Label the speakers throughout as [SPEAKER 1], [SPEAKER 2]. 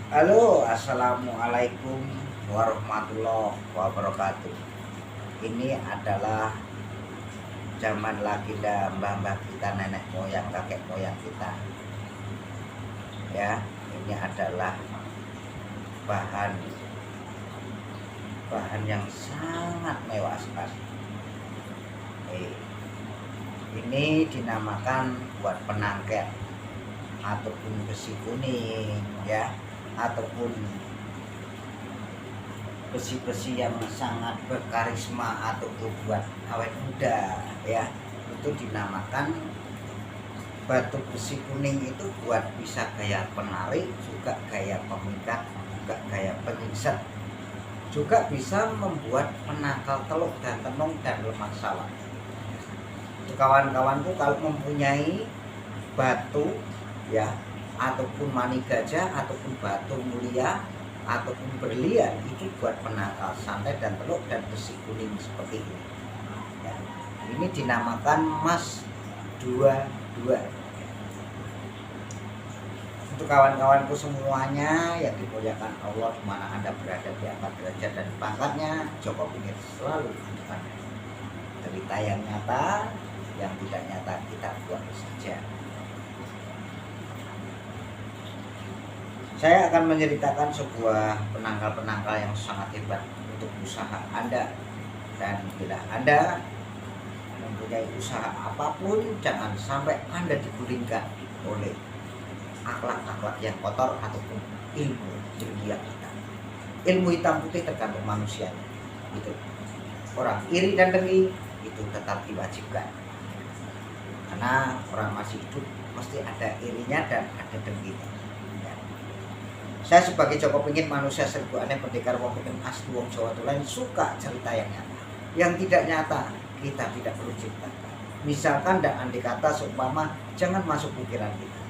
[SPEAKER 1] Halo, assalamualaikum warahmatullahi wabarakatuh. Ini adalah zaman legenda mbah-mbah kita, nenek moyang, kakek moyang kita. Ya, ini adalah bahan bahan yang sangat mewah sekali. Ini dinamakan buat penangkep ataupun besi kuning, ya, ataupun besi-besi yang sangat berkarisma atau buat awet muda, ya, itu dinamakan batu besi kuning. Itu buat bisa gaya penarik, juga gaya pemikat, juga gaya penyingsat, juga bisa membuat penangkal teluk dan tenung dan lemak sawah. Kawan-kawanku kalau mempunyai batu, ya, ataupun mani gajah, ataupun batu mulia, ataupun berlian, itu buat penangkal santet dan teluk dan besi kuning seperti ini, ya. Ini dinamakan emas 22. Untuk kawan-kawanku semuanya yang dimuliakan Allah, dimana Anda berada, di angkat derajat dan pangkatnya, Joko ingin selalu menunjukkan cerita yang nyata, yang tidak nyata kita buat saja. Saya akan menceritakan sebuah penangkal-penangkal yang sangat hebat untuk usaha Anda. Dan bila Anda mempunyai usaha apapun, jangan sampai Anda digulingkan oleh akhlak-akhlak yang kotor ataupun ilmu yang hitam. Ilmu hitam putih tergantung manusia. Gitu. Orang iri dan dengki itu tetap diwajibkan. Karena orang masih hidup mesti ada irinya dan ada dengkinya. Saya sebagai Joko Pingin, manusia serbu aneh, pendekar wong pengen asli wong Jawa Tulen, suka cerita yang nyata. Yang tidak nyata kita tidak perlu ceritakan. Misalkan dan andai kata seumpama, jangan masuk pikiran kita.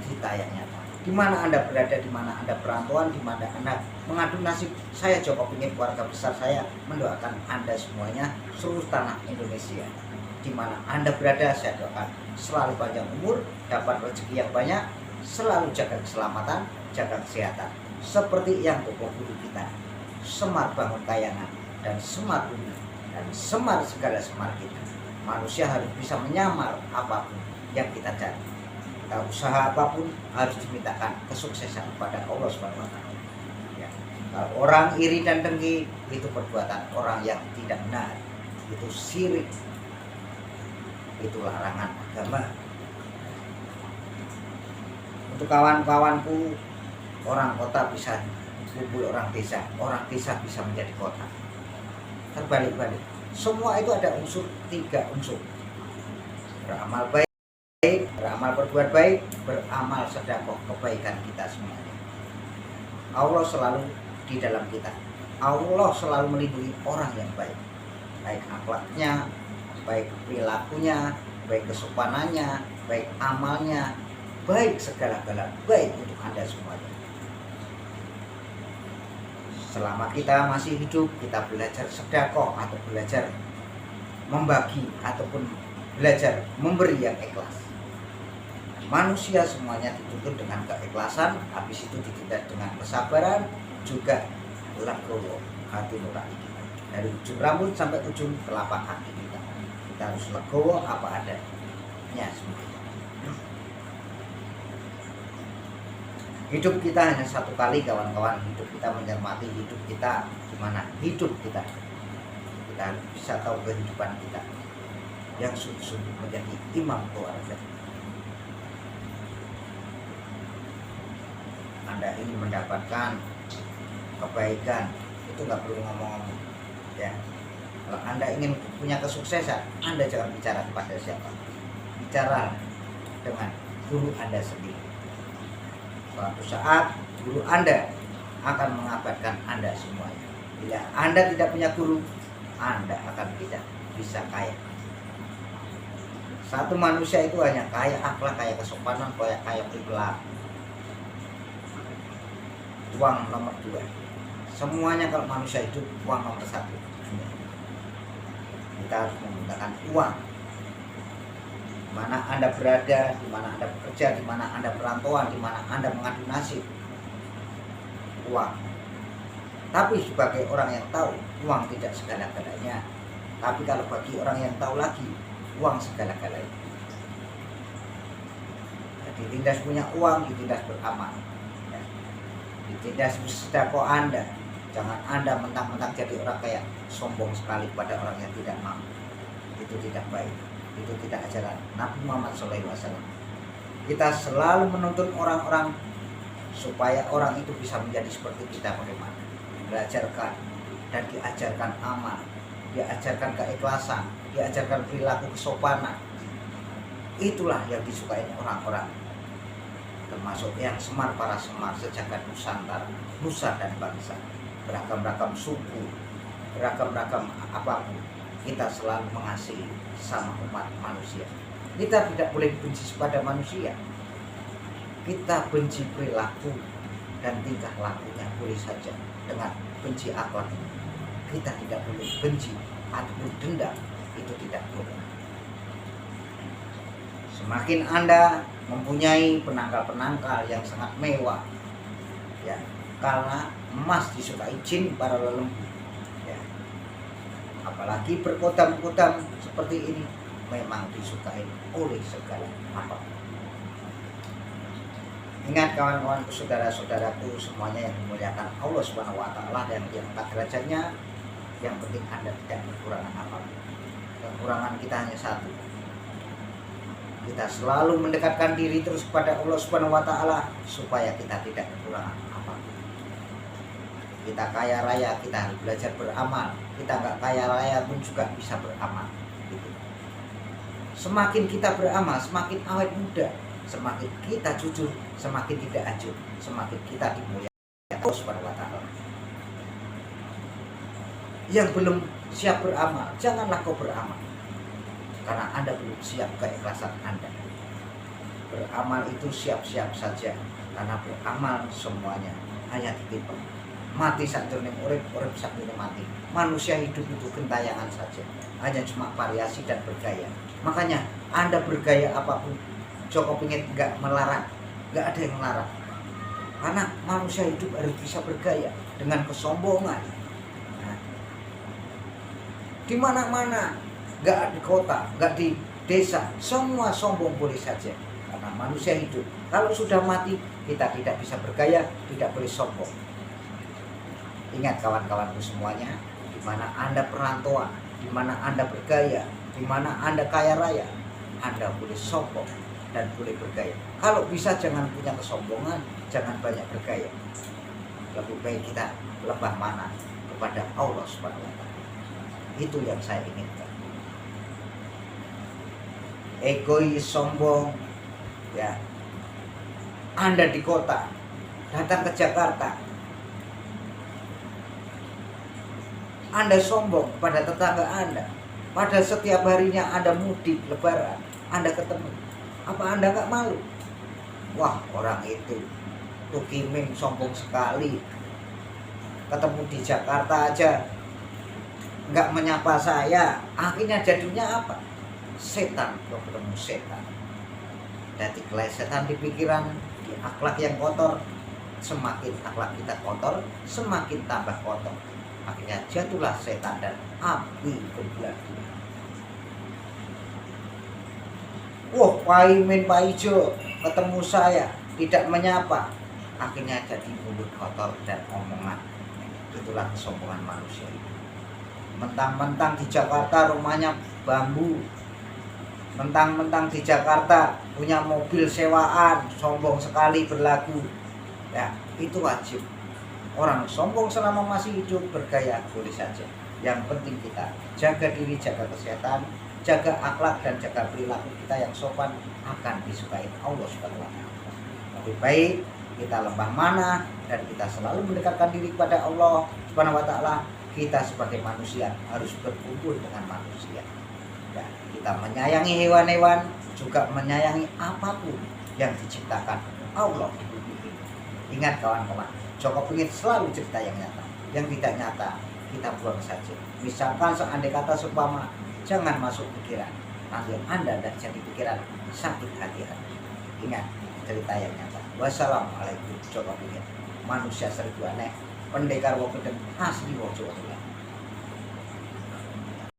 [SPEAKER 1] Cerita yang nyata. Di mana Anda berada, di mana Anda perantauan, di mana Anda mengadu nasib, saya Joko Pingin, keluarga besar saya mendoakan Anda semuanya, seluruh tanah Indonesia. Di mana Anda berada, saya doakan selalu panjang umur, dapat rezeki yang banyak, selalu jaga keselamatan, jaga kesehatan, seperti yang pokok guru kita, Semar bangun kayangan dan Semar bumi dan Semar segala semar kita. Manusia harus bisa menyamar apapun yang kita cari. Kita usaha apapun harus dimintakan kesuksesan kepada Allah SWT. Ya. Kalau orang iri dan dengki, itu perbuatan orang yang tidak benar, itu syirik, itu larangan agama. Untuk kawan-kawanku, orang kota bisa kumpul orang desa bisa menjadi kota. Terbalik-balik. Semua itu ada unsur, 3 unsur. Beramal baik, beramal berbuat baik, beramal sedekah, kebaikan kita semuanya. Allah selalu di dalam kita. Allah selalu melindungi orang yang baik. Baik akhlaknya, baik perilakunya, baik kesopanannya, baik amalnya, baik segala-gala baik untuk Anda semuanya. Selama kita masih hidup, kita belajar sedekah atau belajar membagi ataupun belajar memberi yang ikhlas. Manusia semuanya dituntut dengan keikhlasan, habis itu ditindak dengan kesabaran, juga legowo hati nurani kita. Dari ujung rambut sampai ujung telapak kaki kita harus legowo apa adanya semuanya. Hidup kita hanya satu kali, kawan-kawan. Hidup kita mencermati hidup kita, gimana hidup kita. Kita bisa tahu kehidupan kita yang sungguh-sungguh menjadi imam keluarga. Anda ingin mendapatkan kebaikan, itu nggak perlu ngomong-ngomong, ya. Kalau Anda ingin punya kesuksesan, Anda jangan bicara kepada siapa, bicara dengan guru Anda sendiri. Suatu saat guru Anda akan mengabarkan Anda semuanya. Bila Anda tidak punya guru, Anda akan tidak bisa kaya. Satu manusia itu hanya kaya akhlak, kaya kesopanan, kaya perilaku. Uang nomor 2. Semuanya kalau manusia hidup, uang nomor 1. Kita harus menggunakan uang. Di mana Anda berada, di mana Anda bekerja, di mana Anda perantauan, di mana Anda mengadu nasib. uang. Tapi sebagai orang yang tahu, uang tidak segala-galanya. Tapi kalau bagi orang yang tahu lagi, uang segala-galanya. Jadi tidak punya uang, tidak beramal. Ya. Tidak sedekah Anda. Jangan Anda mentang-mentang jadi orang kaya, sombong sekali pada orang yang tidak mampu. Itu tidak baik. Itu tidak ajaran Nabi Muhammad SAW. Kita selalu menuntun orang-orang supaya orang itu bisa menjadi seperti kita bagaimana. Belajarkan dan diajarkan amal, diajarkan keikhlasan, diajarkan perilaku kesopanan. Itulah yang disukai orang-orang, termasuk yang semar para semar sejagat Nusantara, nusa dan bangsa. Beragam-ragam suku, beragam-ragam apapun, kita selalu mengasihi sama umat manusia. Kita tidak boleh benci pada manusia. Kita benci perilaku dan tingkah lakunya boleh saja, dengan benci akhlak. Kita tidak boleh benci ataupun dendam, itu tidak boleh. Semakin Anda mempunyai penangkal-penangkal yang sangat mewah, ya, karena emas disukai jin para lelembut, ya. Apalagi berkodam-kodam seperti ini memang disukai oleh segala apapun. Ingat kawan-kawanku, saudara-saudaraku semuanya yang dimuliakan Allah Subhanahu wa taala dan diangkat derajatnya, yang penting Anda tidak kekurangan apapun. Kekurangan kita hanya satu. Kita selalu mendekatkan diri terus kepada Allah Subhanahu wa taala supaya kita tidak kekurangan apapun. Kita kaya raya, kita harus belajar beramal. Kita nggak kaya raya pun juga bisa beramal. Gitu. Semakin kita beramal, semakin awet muda. Semakin kita jujur, semakin tidak hancur, semakin kita dimuliakan Allah Subhanahu wa taala. Yang belum siap beramal, janganlah kau beramal. Karena Anda belum siap keikhlasan Anda. Beramal itu siap-siap saja, karena beramal semuanya hanya ditipu. Mati sakjroning urip, urip sakjroning mati. Manusia hidup itu gentayangan saja, hanya cuma variasi dan bergaya. Makanya Anda bergaya apapun, Joko pingin nggak melarang, nggak ada yang melarang. Karena manusia hidup harus bisa bergaya dengan kesombongan. Nah, di mana-mana, nggak di kota, nggak di desa, semua sombong boleh saja. Karena manusia hidup, kalau sudah mati kita tidak bisa bergaya, tidak boleh sombong. Ingat kawan-kawanku semuanya, di mana Anda perantauan, di mana Anda bergaya, di mana Anda kaya raya, Anda boleh sombong dan boleh bergaya. Kalau bisa jangan punya kesombongan, jangan banyak bergaya. Lebih baik kita lebah mana kepada Allah Subhanahu wa taala. Itu yang saya inginkan. Egois, sombong, ya. Anda di kota, datang ke Jakarta, Anda sombong pada tetangga Anda. Pada setiap harinya Anda mudik, lebaran, Anda ketemu. Apa Anda gak malu? Wah, orang itu Tuh Kiming sombong sekali. Ketemu di Jakarta aja gak menyapa saya. Akhirnya jadinya apa? Setan, ketemu setan. Jadi kelesetan di pikiran, di akhlak yang kotor. Semakin akhlak kita kotor, semakin tambah kotor. Akhirnya jatuhlah setan dan api berbelah. Wah, Pak Imin, Pak Ijo ketemu saya tidak menyapa, akhirnya jadi mulut kotor dan omongan. Itulah kesombongan manusia. Mentang-mentang di Jakarta rumahnya bambu, mentang-mentang di Jakarta punya mobil sewaan, sombong sekali berlagu. Ya, itu wajib. Orang sombong selama masih hidup bergaya boleh saja. Yang penting kita jaga diri, jaga kesehatan, jaga akhlak dan jaga perilaku kita yang sopan, akan disukai Allah Subhanahu wa taala. Lebih baik kita lembah mana dan kita selalu mendekatkan diri kepada Allah Subhanahu wa taala. Kita sebagai manusia harus berkumpul dengan manusia. Ya, kita menyayangi hewan-hewan, juga menyayangi apapun yang diciptakan Allah di bumi ini. Ingat kawan-kawan, Joko ingin selalu cerita yang nyata. Yang tidak nyata kita buang saja. Misalkan seandainya kata seumpama, jangan masuk pikiran. Nanti Anda tidak jadi pikiran, sakit hati Anda. Ingat cerita yang nyata. Wassalamualaikum. Joko ingin. manusia serjuane pendekar wong gedeng asli wong Jawa Tengah.